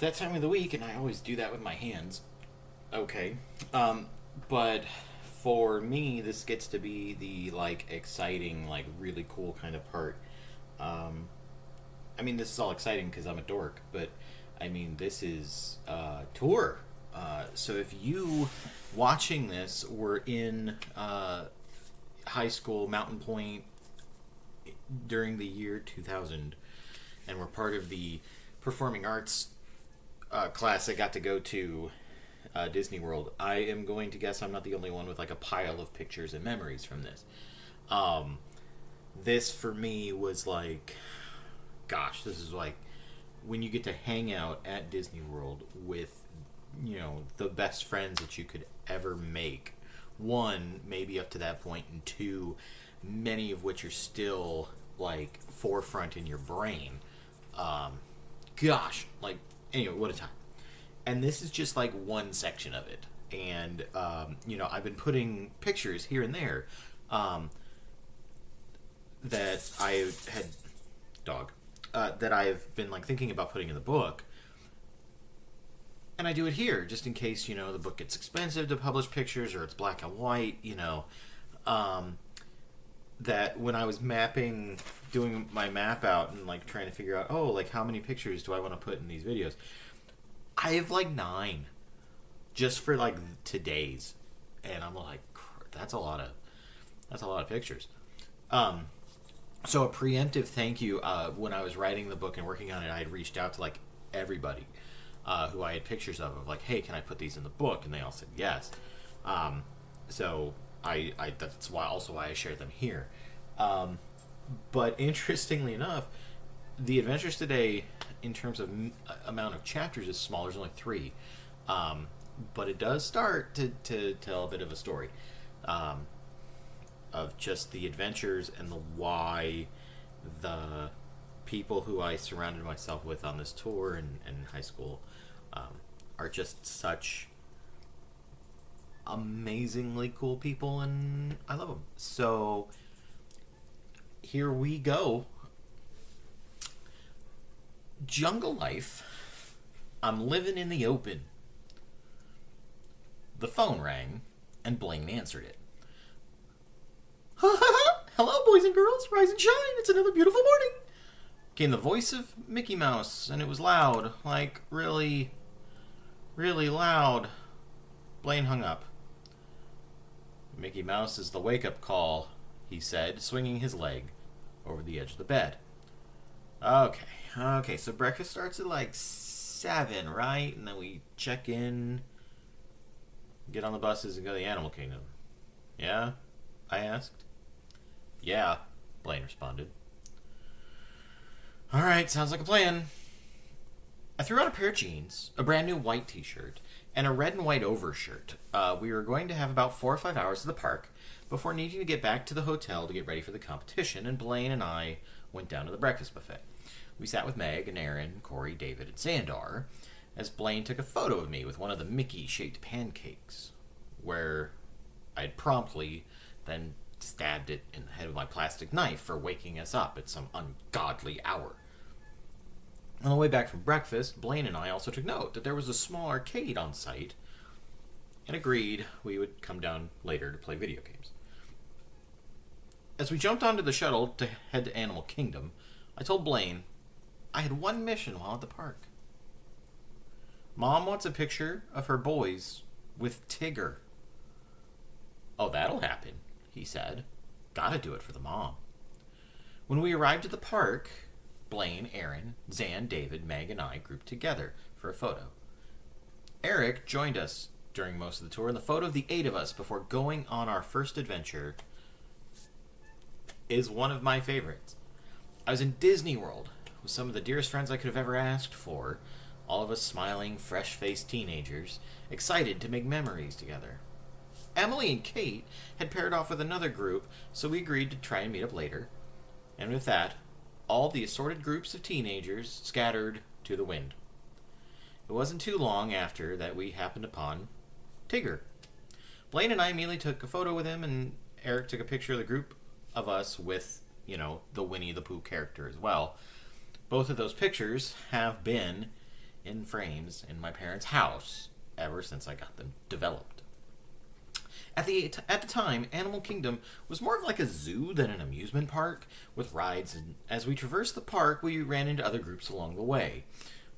that time of the week, and I always do that with my hands. Okay. But for me, this gets to be the like exciting, like really cool kind of part. Um, I mean, this is all exciting because I'm a dork, but I mean, this is tour. So if you watching this were in high school, Mountain Point, during the year 2000, and were part of the performing arts class I got to go to Disney World, I am going to guess I'm not the only one with like a pile of pictures and memories from this. Um, this for me was like, gosh, this is like when you get to hang out at Disney World with, the best friends that you could ever make. One, maybe up to that point, and two, many of which are still like forefront in your brain. Um, gosh, like, anyway, what a time. And this is just like one section of it. And, I've been putting pictures here and there that I had, that I've been like thinking about putting in the book. And I do it here just in case, the book gets expensive to publish pictures or it's black and white, that when I was doing my map out and like trying to figure out, like how many pictures do I want to put in these videos? I have like 9 just for like today's, and I'm like, that's a lot of pictures. So a preemptive thank you. When I was writing the book and working on it, I had reached out to like everybody who I had pictures of like, hey, can I put these in the book? And they all said yes. So I that's why I share them here. But interestingly enough, the Adventures Today, in terms of amount of chapters, is small. There's only 3. But it does start to tell a bit of a story of just the adventures and the why the people who I surrounded myself with on this tour and high school are just such amazingly cool people, and I love them. So here we go. Jungle life. I'm living in the open. The phone rang, and Blaine answered it. Hello, boys and girls. Rise and shine. It's another beautiful morning. Came the voice of Mickey Mouse, and it was loud. Like, really, really loud. Blaine hung up. Mickey Mouse is the wake-up call, he said, swinging his leg over the edge of the bed. Okay, so breakfast starts at like 7, right? And then we check in, get on the buses, and go to the Animal Kingdom. Yeah? I asked. Yeah, Blaine responded. Alright, sounds like a plan. I threw on a pair of jeans, a brand new white t-shirt, and a red and white overshirt. We were going to have about 4 or 5 hours at the park before needing to get back to the hotel to get ready for the competition, and Blaine and I went down to the breakfast buffet. We sat with Meg and Aaron, Corey, David, and Xandar as Blaine took a photo of me with one of the Mickey-shaped pancakes, where I'd promptly then stabbed it in the head with my plastic knife for waking us up at some ungodly hour. On the way back from breakfast, Blaine and I also took note that there was a small arcade on site and agreed we would come down later to play video games. As we jumped onto the shuttle to head to Animal Kingdom, I told Blaine I had one mission while at the park. Mom wants a picture of her boys with Tigger. Oh, that'll happen, he said. Gotta do it for the mom. When we arrived at the park, Blaine, Aaron, Zan, David, Meg, and I grouped together for a photo. Eric joined us during most of the tour, and the photo of the 8 of us before going on our first adventure is one of my favorites. I was in Disney World with some of the dearest friends I could have ever asked for, all of us smiling, fresh-faced teenagers, excited to make memories together. Emily and Kate had paired off with another group, so we agreed to try and meet up later. And with that, all the assorted groups of teenagers scattered to the wind. It wasn't too long after that we happened upon Tigger. Blaine and I immediately took a photo with him, and Eric took a picture of the group of us with, the Winnie the Pooh character as well. Both of those pictures have been in frames in my parents' house ever since I got them developed. At the time, Animal Kingdom was more of like a zoo than an amusement park with rides, and as we traversed the park, we ran into other groups along the way.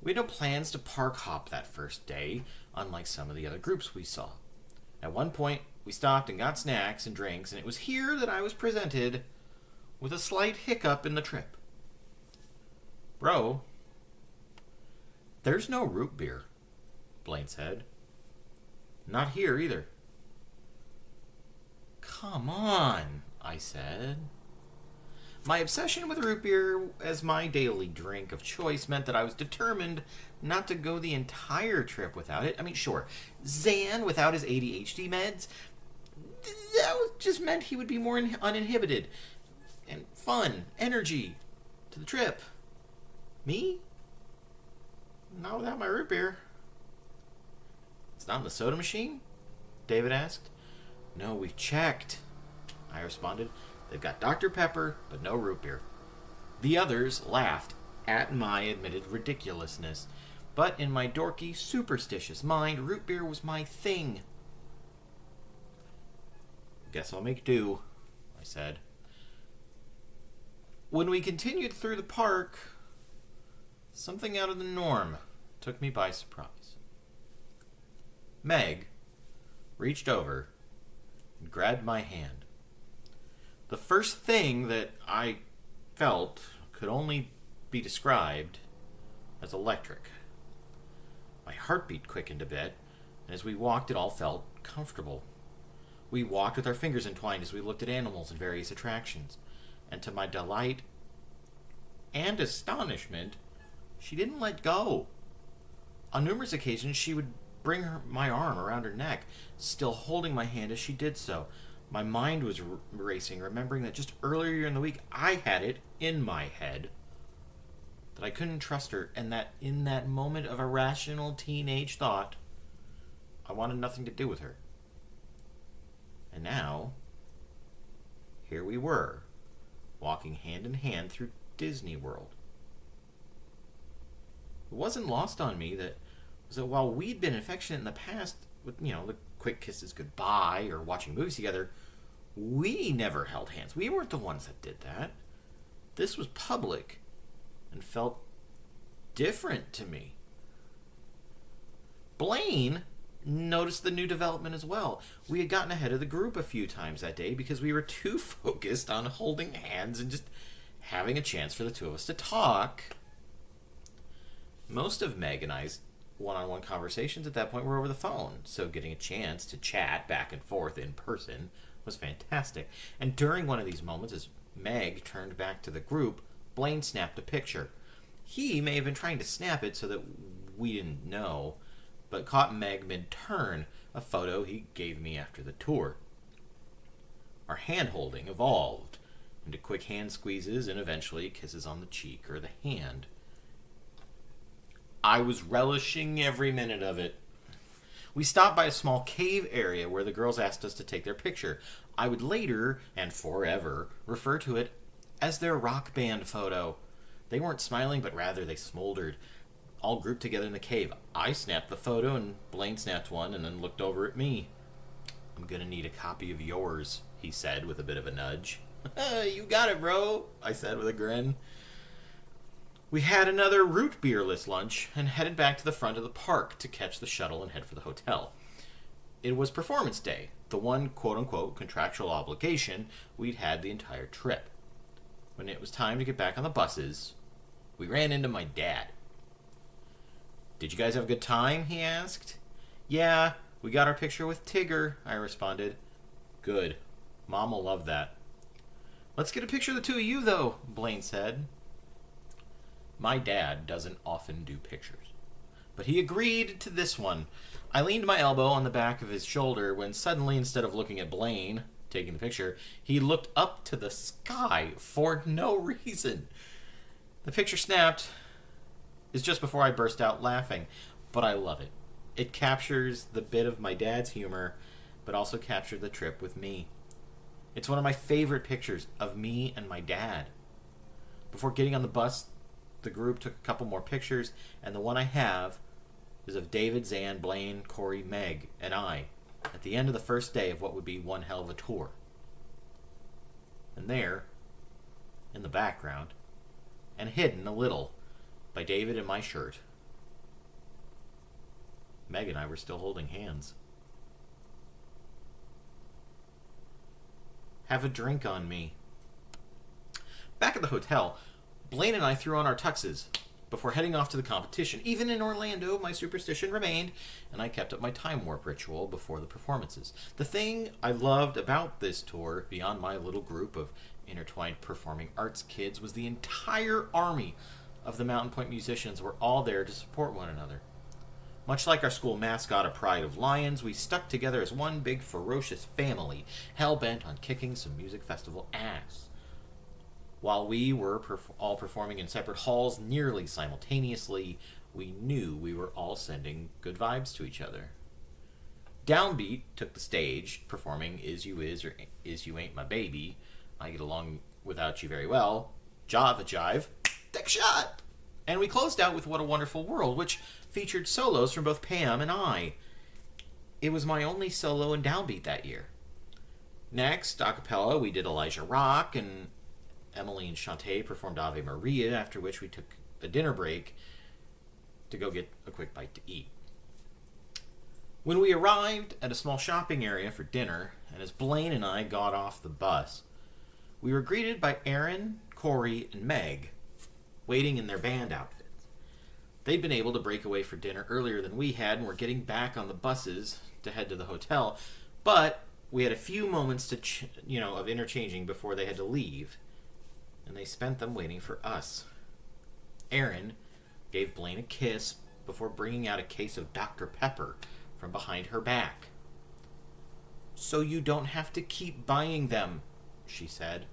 We had no plans to park hop that first day, unlike some of the other groups we saw. At one point, we stopped and got snacks and drinks, and it was here that I was presented with a slight hiccup in the trip. Bro, there's no root beer, Blaine said. Not here either. Come on, I said. My obsession with root beer as my daily drink of choice meant that I was determined not to go the entire trip without it. I mean, sure, Zan without his ADHD meds, that just meant he would be more uninhibited and fun, energy to the trip. Me? Not without my root beer. It's not in the soda machine? David asked. No, we've checked, I responded. They've got Dr. Pepper, but no root beer. The others laughed at my admitted ridiculousness, but in my dorky, superstitious mind, root beer was my thing. Guess I'll make do, I said. When we continued through the park, something out of the norm took me by surprise. Meg reached over and grabbed my hand. The first thing that I felt could only be described as electric. My heartbeat quickened a bit, and as we walked, it all felt comfortable. We walked with our fingers entwined as we looked at animals and various attractions, and to my delight and astonishment, she didn't let go. On numerous occasions, she would bring my arm around her neck, still holding my hand as she did so. My mind was racing, remembering that just earlier in the week I had it in my head that I couldn't trust her, and that in that moment of irrational teenage thought, I wanted nothing to do with her. And now, here we were, walking hand in hand through Disney World. It wasn't lost on me that while we'd been affectionate in the past with, the quick kisses goodbye or watching movies together, we never held hands. We weren't the ones that did that. This was public and felt different to me. Blaine noticed the new development as well. We had gotten ahead of the group a few times that day because we were too focused on holding hands and just having a chance for the two of us to talk. Most of Meg and I's one-on-one conversations at that point were over the phone, so getting a chance to chat back and forth in person was fantastic. And during one of these moments, as Meg turned back to the group, Blaine snapped a picture. He may have been trying to snap it so that we didn't know, but caught Meg mid-turn, a photo he gave me after the tour. Our hand-holding evolved into quick hand squeezes and eventually kisses on the cheek or the hand. I was relishing every minute of it. We stopped by a small cave area where the girls asked us to take their picture. I would later, and forever, refer to it as their rock band photo. They weren't smiling, but rather they smoldered, all grouped together in the cave. I snapped the photo, and Blaine snapped one, and then looked over at me. I'm gonna need a copy of yours, he said with a bit of a nudge. You got it, bro, I said with a grin. We had another root beerless lunch and headed back to the front of the park to catch the shuttle and head for the hotel. It was performance day, the one quote-unquote contractual obligation we'd had the entire trip. When it was time to get back on the buses, we ran into my dad. Did you guys have a good time? He asked. Yeah, we got our picture with Tigger, I responded. Good. Mom will love that. Let's get a picture of the two of you, though, Blaine said. My dad doesn't often do pictures, but he agreed to this one. I leaned my elbow on the back of his shoulder when suddenly, instead of looking at Blaine taking the picture, he looked up to the sky for no reason. The picture snapped is just before I burst out laughing, but I love it. It captures the bit of my dad's humor, but also captured the trip with me. It's one of my favorite pictures of me and my dad. Before getting on the bus, The group took a couple more pictures, and the one I have is of David, Zan, Blaine, Corey, Meg, and I at the end of the first day of what would be one hell of a tour. And there, in the background, and hidden a little by David and my shirt, Meg and I were still holding hands. Have a drink on me. Back at the hotel, Blaine and I threw on our tuxes before heading off to the competition. Even in Orlando, my superstition remained, and I kept up my time warp ritual before the performances. The thing I loved about this tour, beyond my little group of intertwined performing arts kids, was the entire army of the Mountain Point musicians were all there to support one another. Much like our school mascot, a pride of lions, we stuck together as one big ferocious family, hell-bent on kicking some music festival ass. While we were all performing in separate halls nearly simultaneously, we knew we were all sending good vibes to each other. Downbeat took the stage, performing Is You Is or Is You Ain't My Baby, I Get Along Without You Very Well, Java Jive, Take a Shot! And we closed out with What a Wonderful World, which featured solos from both Pam and I. It was my only solo in Downbeat that year. Next, a cappella, we did Elijah Rock, and Emily and Shantae performed Ave Maria, after which we took a dinner break to go get a quick bite to eat. When we arrived at a small shopping area for dinner, and as Blaine and I got off the bus, we were greeted by Aaron, Corey, and Meg, waiting in their band outfits. They'd been able to break away for dinner earlier than we had, and were getting back on the buses to head to the hotel, but we had a few moments of interchanging before they had to leave, and they spent them waiting for us. Aaron gave Blaine a kiss before bringing out a case of Dr. Pepper from behind her back. "So you don't have to keep buying them," she said.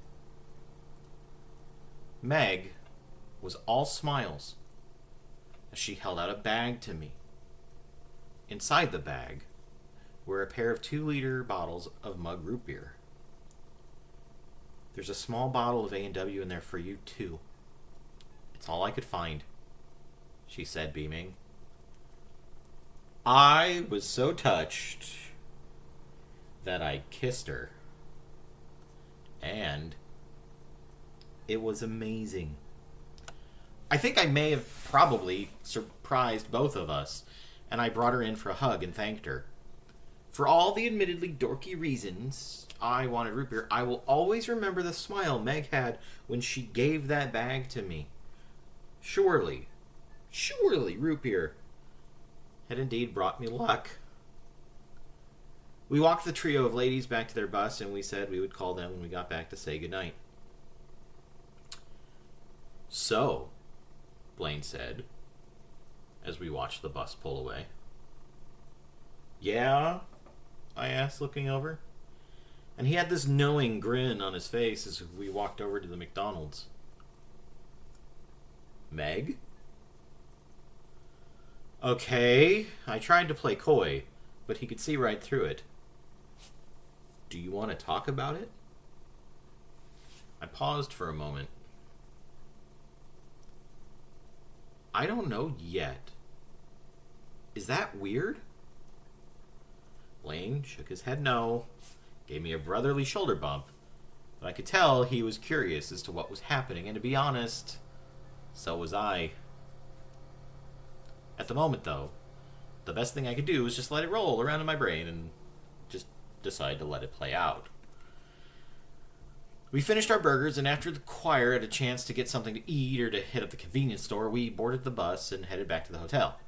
Meg was all smiles as she held out a bag to me. Inside the bag were a pair of 2-liter bottles of mug root beer. "There's a small bottle of A&W in there for you, too. It's all I could find," she said, beaming. I was so touched that I kissed her. And it was amazing. I think I may have probably surprised both of us, and I brought her in for a hug and thanked her. For all the admittedly dorky reasons I wanted root beer, I will always remember the smile Meg had when she gave that bag to me. Surely root beer had indeed brought me luck. We walked the trio of ladies back to their bus, and we said we would call them when we got back to say goodnight. "So," Blaine said, as we watched the bus pull away. "Yeah?" I asked, looking over. And he had this knowing grin on his face as we walked over to the McDonald's. "Meg?" Okay, I tried to play coy, but he could see right through it. "Do you want to talk about it?" I paused for a moment. "I don't know yet. Is that weird?" Blaine shook his head no, gave me a brotherly shoulder bump, but I could tell he was curious as to what was happening, and to be honest, so was I. At the moment, though, the best thing I could do was just let it roll around in my brain and just decide to let it play out. We finished our burgers, and after the choir had a chance to get something to eat or to hit up the convenience store, we boarded the bus and headed back to the hotel.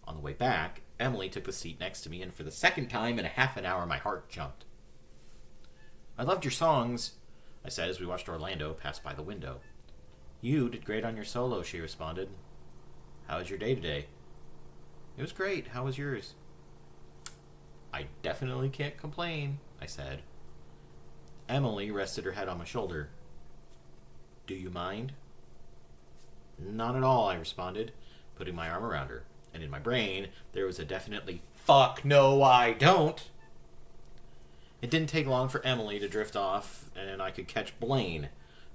On the way back, Emily took the seat next to me, and for the second time in a half an hour, my heart jumped. "I loved your songs," I said as we watched Orlando pass by the window. "You did great on your solo," she responded. "How was your day today?" "It was great. How was yours?" "I definitely can't complain," I said. Emily rested her head on my shoulder. "Do you mind?" "Not at all," I responded, putting my arm around her. And in my brain, there was a definitely, "Fuck no, I don't." It didn't take long for Emily to drift off, and I could catch Blaine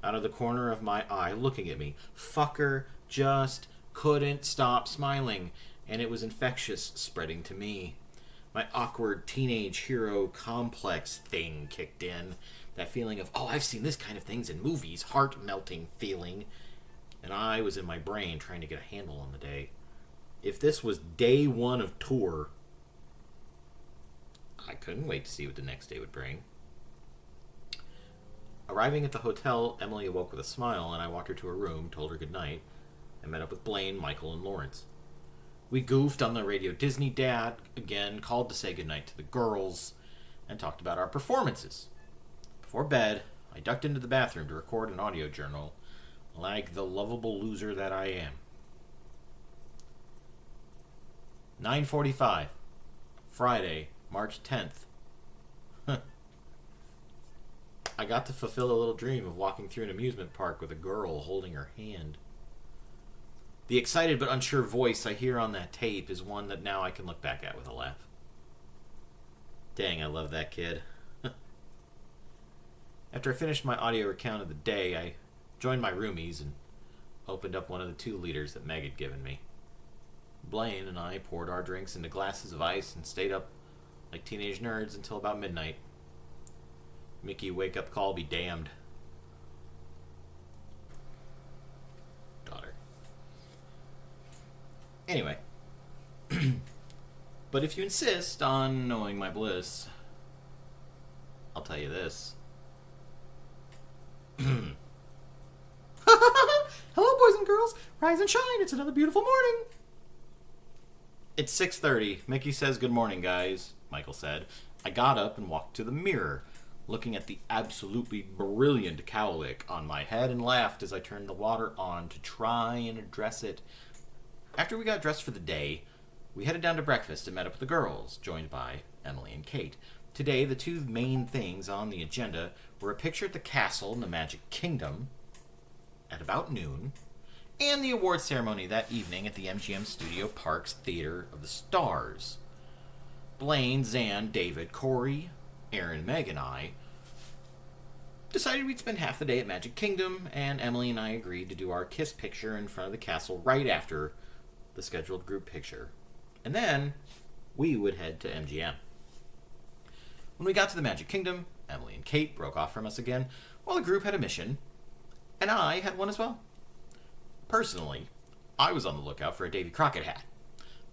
out of the corner of my eye looking at me. Fucker just couldn't stop smiling, and it was infectious, spreading to me. My awkward teenage hero complex thing kicked in. That feeling of, oh, I've seen this kind of things in movies, heart-melting feeling. And I was in my brain trying to get a handle on the day. If this was day one of tour, I couldn't wait to see what the next day would bring. Arriving at the hotel, Emily awoke with a smile, and I walked her to her room, told her goodnight, and met up with Blaine, Michael, and Lawrence. We goofed on the Radio Disney Dad again, called to say goodnight to the girls, and talked about our performances. Before bed, I ducked into the bathroom to record an audio journal, like the lovable loser that I am. 9:45, Friday, March 10th. I got to fulfill a little dream of walking through an amusement park with a girl holding her hand. The excited but unsure voice I hear on that tape is one that now I can look back at with a laugh. Dang, I love that kid. After I finished my audio recount of the day, I joined my roomies and opened up one of the 2 liters that Meg had given me. Blaine and I poured our drinks into glasses of ice and stayed up like teenage nerds until about midnight. Mickey wake-up call be damned. Daughter. Anyway. But if you insist on knowing my bliss, I'll tell you this. Hello, boys and girls. Rise and shine. It's another beautiful morning. It's 6:30. Mickey says, good morning, guys, Michael said. I got up and walked to the mirror, looking at the absolutely brilliant cowlick on my head, and laughed as I turned the water on to try and address it. After we got dressed for the day, we headed down to breakfast and met up with the girls, joined by Emily and Kate. Today, the 2 main things on the agenda were a picture at the castle in the Magic Kingdom at about noon, and the award ceremony that evening at the MGM Studio Park's Theater of the Stars. Blaine, Zan, David, Corey, Aaron, Meg, and I decided we'd spend half the day at Magic Kingdom, and Emily and I agreed to do our kiss picture in front of the castle right after the scheduled group picture. And then we would head to MGM. When we got to the Magic Kingdom, Emily and Kate broke off from us again, while the group had a mission, and I had one as well. Personally, I was on the lookout for a Davy Crockett hat.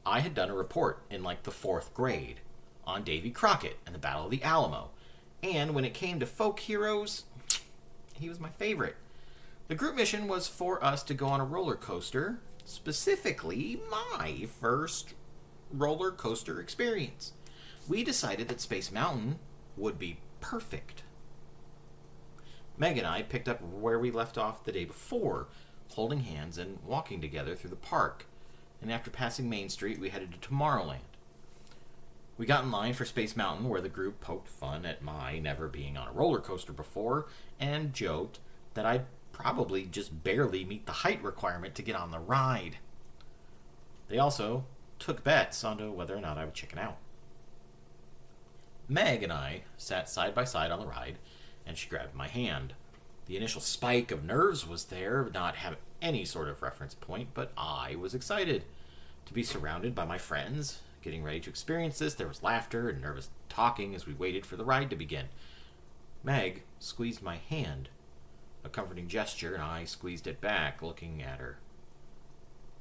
I had done a report in like the 4th grade on Davy Crockett and the Battle of the Alamo, and when it came to folk heroes, he was my favorite. The group mission was for us to go on a roller coaster, specifically my first roller coaster experience. We decided that Space Mountain would be perfect. Meg and I picked up where we left off the day before, holding hands and walking together through the park, and after passing Main Street, we headed to Tomorrowland. We got in line for Space Mountain, where the group poked fun at my never being on a roller coaster before, and joked that I'd probably just barely meet the height requirement to get on the ride. They also took bets onto whether or not I would chicken out. Meg and I sat side by side on the ride, and she grabbed my hand. The initial spike of nerves was there, not having any sort of reference point, but I was excited to be surrounded by my friends, getting ready to experience this. There was laughter and nervous talking as we waited for the ride to begin. Meg squeezed my hand, a comforting gesture, and I squeezed it back, looking at her.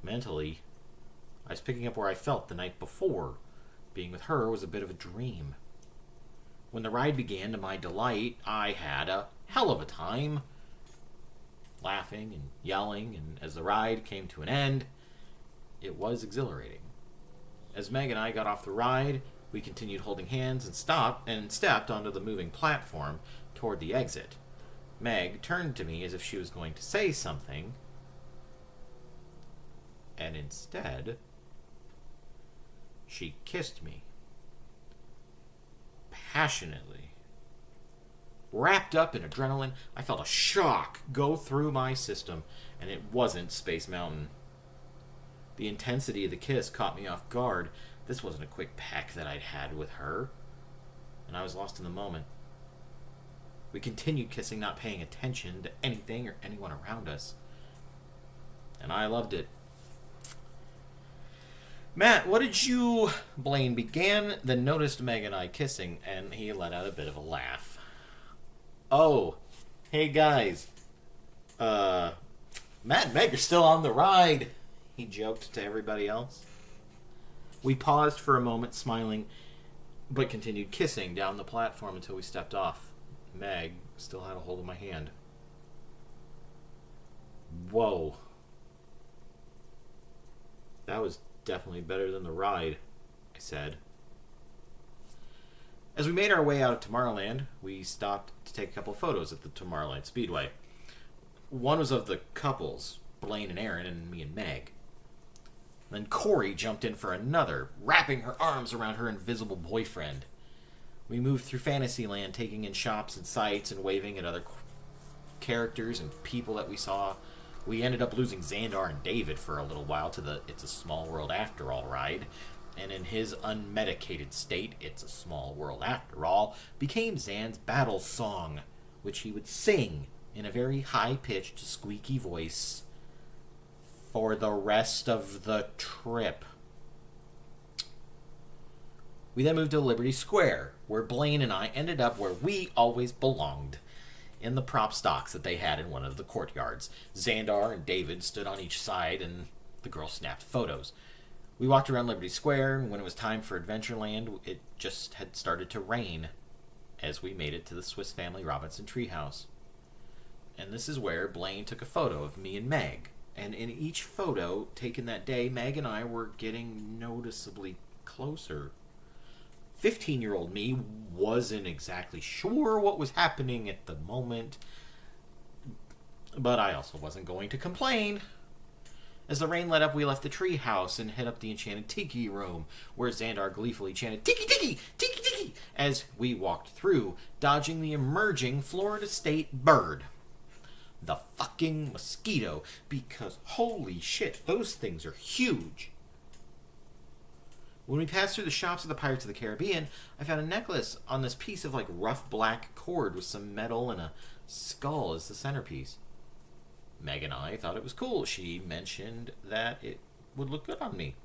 Mentally, I was picking up where I felt the night before. Being with her was a bit of a dream. When the ride began, to my delight, I had a hell of a time, laughing and yelling, and as the ride came to an end, it was exhilarating. As Meg and I got off the ride, we continued holding hands and stepped onto the moving platform toward the exit. Meg turned to me as if she was going to say something, and instead, she kissed me. Passionately. Wrapped up in adrenaline, I felt a shock go through my system, and it wasn't Space Mountain. The intensity of the kiss caught me off guard. This wasn't a quick peck that I'd had with her, and I was lost in the moment. We continued kissing, not paying attention to anything or anyone around us. and I loved it. Matt, what did you... Blaine began, then noticed Meg and I kissing, and he let out a bit of a laugh. Oh, hey guys. Matt and Meg are still on the ride, he joked to everybody else. We paused for a moment, smiling, but continued kissing down the platform until we stepped off. Meg still had a hold of my hand. Whoa. That was definitely better than the ride, I said. As we made our way out of Tomorrowland, we stopped to take a couple photos at the Tomorrowland Speedway. One was of the couples, Blaine and Aaron, and me and Meg. Then Corey jumped in for another, wrapping her arms around her invisible boyfriend. We moved through Fantasyland, taking in shops and sights and waving at other characters and people that we saw. We ended up losing Xandar and David for a little while to the It's a Small World After All ride, and in his unmedicated state, It's a Small World After All became Zan's battle song, which he would sing in a very high-pitched, squeaky voice for the rest of the trip. We then moved to Liberty Square, where Blaine and I ended up where we always belonged, in the prop stocks that they had in one of the courtyards. Xandar and David stood on each side, and the girls snapped photos. We walked around Liberty Square, and when it was time for Adventureland, it just had started to rain as we made it to the Swiss Family Robinson treehouse. And this is where Blaine took a photo of me and Meg. And in each photo taken that day, Meg and I were getting noticeably closer. 15-year-old me wasn't exactly sure what was happening at the moment, but I also wasn't going to complain. As the rain let up, we left the tree house and head up the enchanted tiki room, where Xandar gleefully chanted, "Tiki, tiki, tiki, tiki," as we walked through, dodging the emerging Florida State bird. The fucking mosquito, because holy shit, those things are huge. When we passed through the shops of the Pirates of the Caribbean, I found a necklace on this piece of rough black cord with some metal and a skull as the centerpiece. Meg and I thought it was cool. She mentioned that it would look good on me.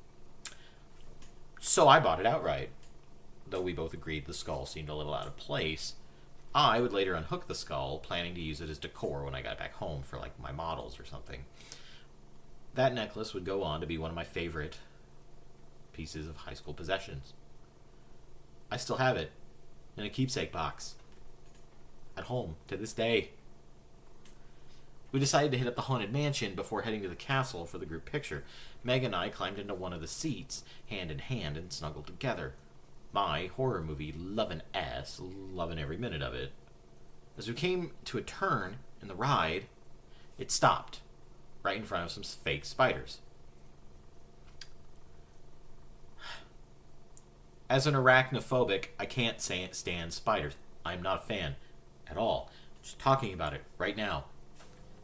So I bought it outright. Though we both agreed the skull seemed a little out of place, I would later unhook the skull, planning to use it as decor when I got back home for my models or something. That necklace would go on to be one of my favorite pieces of high school possessions. I still have it in a keepsake box at home to this day. We decided to hit up the Haunted Mansion before heading to the castle for the group picture. Meg and I climbed into one of the seats, hand in hand, and snuggled together. My horror movie loving ass, loving every minute of it. As we came to a turn in the ride, it stopped right in front of some fake spiders. As an arachnophobic, I can't stand spiders. I'm not a fan at all. Just talking about it right now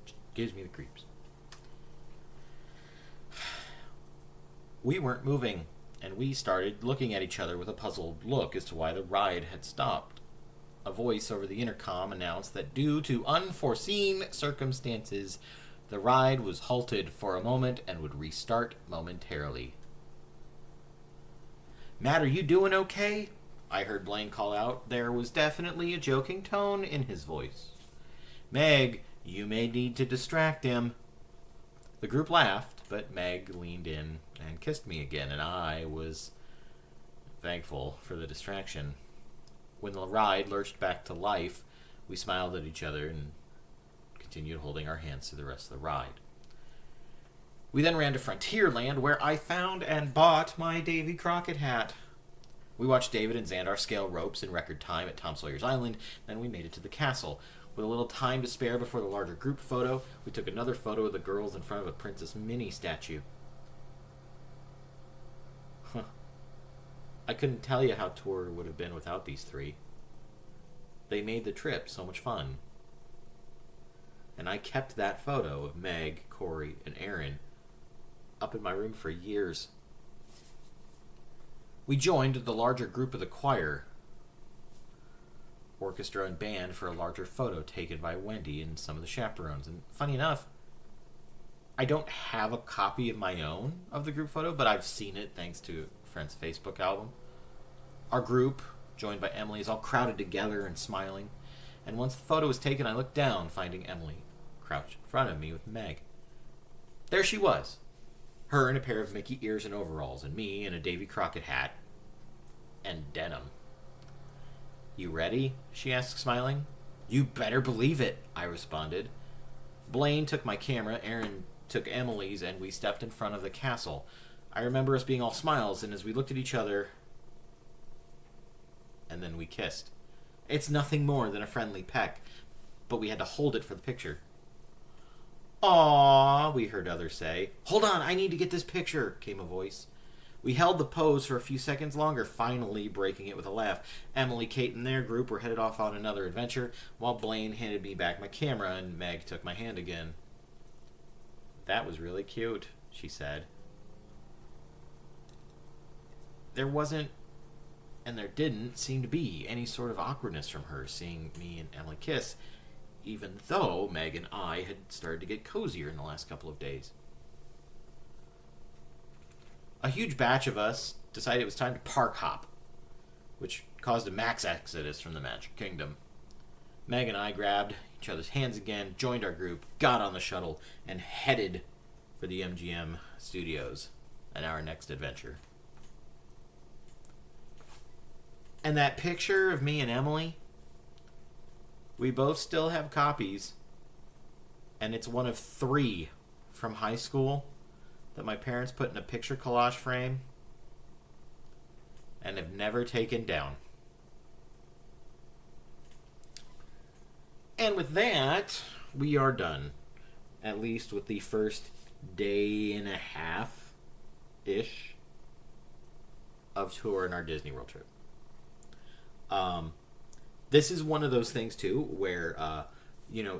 just gives me the creeps. We weren't moving, and we started looking at each other with a puzzled look as to why the ride had stopped. A voice over the intercom announced that due to unforeseen circumstances, the ride was halted for a moment and would restart momentarily. "Matt, are you doing okay?" I heard Blaine call out. There was definitely a joking tone in his voice. "Meg, you may need to distract him." The group laughed, but Meg leaned in and kissed me again, and I was thankful for the distraction. When the ride lurched back to life, we smiled at each other and continued holding our hands through the rest of the ride. We then ran to Frontierland, where I found and bought my Davy Crockett hat. We watched David and Xandar scale ropes in record time at Tom Sawyer's Island, then we made it to the castle. With a little time to spare before the larger group photo, we took another photo of the girls in front of a Princess Minnie statue. I couldn't tell you how tour would have been without these three. They made the trip so much fun. And I kept that photo of Meg, Corey, and Aaron up in my room for years. We joined the larger group of the choir, orchestra, and band for a larger photo taken by Wendy and some of the chaperones. And funny enough, I don't have a copy of my own of the group photo, but I've seen it thanks to a friend's Facebook album. Our group, joined by Emily, is all crowded together and smiling. And once the photo was taken, I looked down, finding Emily crouched in front of me with Meg. There she was. Her in a pair of Mickey ears and overalls, and me in a Davy Crockett hat and denim. You ready? She asked, smiling. You better believe it, I responded. Blaine took my camera, Aaron took Emily's, and we stepped in front of the castle. I remember us being all smiles, and as we looked at each other, and then we kissed. It's nothing more than a friendly peck, but we had to hold it for the picture. Aww, we heard others say. Hold on, I need to get this picture, came a voice. We held the pose for a few seconds longer, finally breaking it with a laugh. Emily, Kate, and their group were headed off on another adventure, while Blaine handed me back my camera and Meg took my hand again. That was really cute, she said. There wasn't, and there didn't seem to be, any sort of awkwardness from her seeing me and Emily kiss, even though Meg and I had started to get cozier in the last couple of days. A huge batch of us decided it was time to park hop, which caused a max exodus from the Magic Kingdom. Meg and I grabbed each other's hands again, joined our group, got on the shuttle, and headed for the MGM studios and our next adventure. And that picture of me and Emily, we both still have copies, and it's one of 3 from high school that my parents put in a picture collage frame and have never taken down. And with that, we are done. At least with the first day and a half-ish of tour in our Disney World trip. This is one of those things, too, where,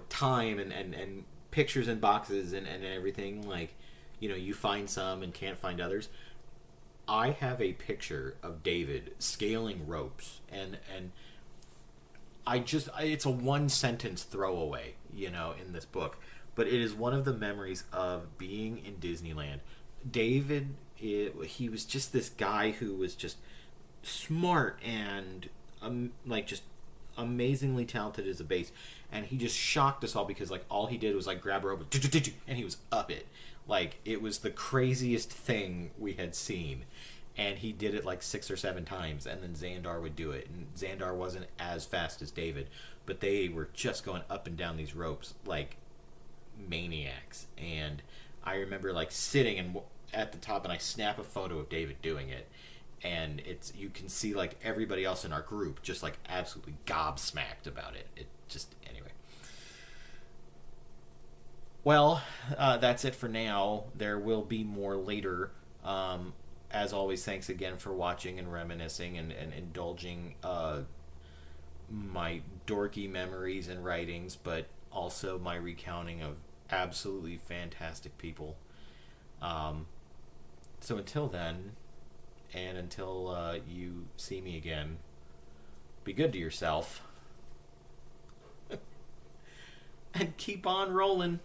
time and pictures and boxes and everything, like, you find some and can't find others. I have a picture of David scaling ropes, and it's a one-sentence throwaway, in this book, but it is one of the memories of being in Disneyland. David, he was just this guy who was just smart and, just amazingly talented as a bass, and he just shocked us all because, all he did was, grab a rope, and he was up it. It was the craziest thing we had seen. And he did it 6 or 7 times, and then Xandar would do it. And Xandar wasn't as fast as David, but they were just going up and down these ropes like maniacs. And I remember sitting and at the top, and I snap a photo of David doing it. And you can see everybody else in our group just absolutely gobsmacked about it. It just, anyway. Well, that's it for now. There will be more later. As always, thanks again for watching and reminiscing and indulging my dorky memories and writings, but also my recounting of absolutely fantastic people. So until then, and until you see me again, be good to yourself. And keep on rolling.